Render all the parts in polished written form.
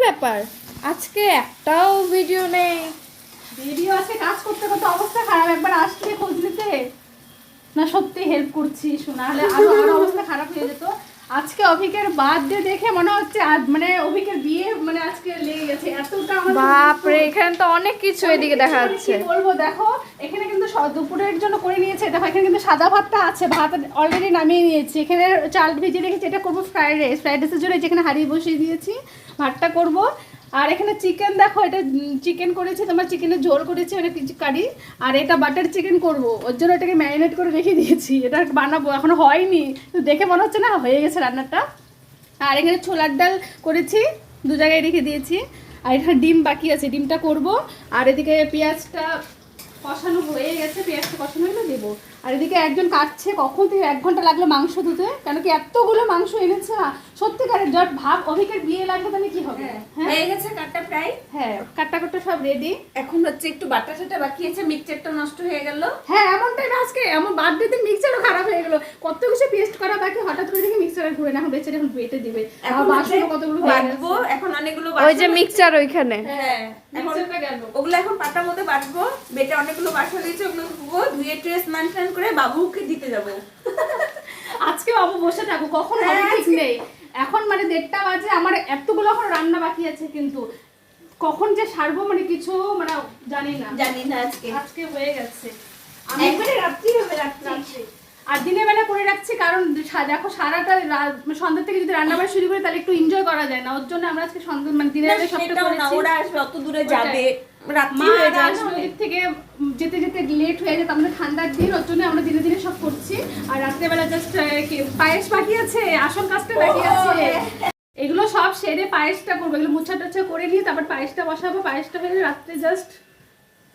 ব্যাপার আজকে একটাও ভিডিও নেই? ভিডিও আছে, কাজ করতে করতে অবস্থা খারাপ। একবার আসলে খোঁজ নিতে না, সত্যি হেল্প করছি শোনা, হলে আরো অবস্থা খারাপ হয়ে যেত। আজকে অভিকের বার্থডে দেখে মনে হচ্ছে মানে অভিকের বিয়ে মানে আজকে লেগে গেছে এতটা। বাপরে, এখানে তো অনেক কিছু এদিকে দেখা যাচ্ছে। কি বলবো, দেখো এখানে কিন্তু দুপুরের জন্য করে নিয়েছে। দেখো এখানে কিন্তু সাদা ভাতটা আছে, ভাত অলরেডি নামিয়ে নিয়েছি। এখানে চাল ভিজিয়ে রেখেছি, এটা করবো ফ্রাইড রাইস। ফ্রাইড রাইসের জন্য যেখানে হাঁড়ি বসিয়ে দিয়েছি, ভাতটা করব। আর এখানে চিকেন, দেখো এটা চিকেন করেছি, তোমার চিকেনের ঝোল করেছি মানে কারি। আর এটা বাটার চিকেন করব, ওর জন্য এটাকে ম্যারিনেট করে রেখে দিয়েছি। এটা বানাবো, এখনো হয়নি, দেখে মনে হচ্ছে না হয়ে গেছে রান্নাটা। আর এখানে ছোলার ডাল করেছি, দু জায়গায় রেখে দিয়েছি। আর এখানে ডিম বাকি আছে, ডিমটা করব। আর এদিকে পেঁয়াজটা কষানো হয়ে গেছে, পেঁয়াজটা কষানো হলে দেবো। আর এদিকে একজন কাটছে, কখন থেকে 1 ঘন্টা লাগলো মাংস ধুতে, কেন কি এতগুলো মাংস এনেছে না। সত্যিকারের জট ভাব, অভিকের বিয়ে লাগবে তাহলে কি হবে। হয়ে গেছে কাটটা প্রায়। হ্যাঁ, কাটা সব রেডি। এখন হচ্ছে একটু বাটা টাটা বাকি আছে, মিক্সচারটা নষ্ট হয়ে গেল। হ্যাঁ, এমনটাই না, আজকে এমন বার্থডেতে মিক্সচারও খারাপ হয়ে গেল। কত কিছু পেস্ট করা বাকি, হঠাৎ করে দেখি মিক্সচারে ঘুরে না। এখন বেচারে এখন বেটে দিবে, এখন বাসনও কতগুলো বাটবো। এখন অনেকগুলো ওই যে মিক্সচার ওইখানে, হ্যাঁ মিক্সচারটা গেল। ওগুলো এখন পাটার মধ্যে বাটবো। বেটে অনেকগুলো বাসন দিয়েছে, ওগুলো ধুবো, ধুয়ে ট্রেস মান করে বাবুকে দিতে যাবো। আজকে বাবু বসে থাকো, কখন হবে ঠিক নেই। এখন মানে 1:30 বাজে, আমার এতগুলো এখন রান্না বাকি আছে, কিন্তু কখন যে সারবো মানে কিছু মানে জানি না। আজকে হয়ে গেছে, আমি একবারে রাত্রি হবে, রাত্রি। আর দিনের বেলা করে রাখছি, কারণ দেখো সারাটা সন্ধ্যা থেকে যদি রান্না বান্না শুরু করি তাহলে একটু এনজয় করা যায় না। ওর জন্য আমরা আজকে সন্ধ্যা মানে দিনের বেলা সবটা করেছি। ওরা আসবে, অত দূরে যাবে, রাত্রি মা হয়ে যায়, আসবে থেকে যেতে যেতে লেট হয়ে যায়, আমাদের ঠান্ডার দিন, ওর জন্য আমরা দিনে দিনে সব করছি। আর রাত্রেবেলা জাস্ট পায়েস বাকি আছে, আসল কাজটা বাকি আছে। এগুলো সব সেরে পায়েসটা করবো, এগুলো মুছা টুছা করে নিয়ে তারপর পায়েসটা বসাবো। পায়েসটা হলে রাত্রে জাস্ট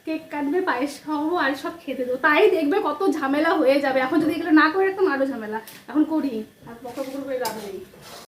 কেক কাটবে, পায়েস খাওয়াবো আর সব খেতে দেবো। তাই দেখবে কত ঝামেলা হয়ে যাবে। এখন যদি এগুলো না করে রাখতাম আরো ঝামেলা, এখন করি আর বকর বকর করে লাভ নেই।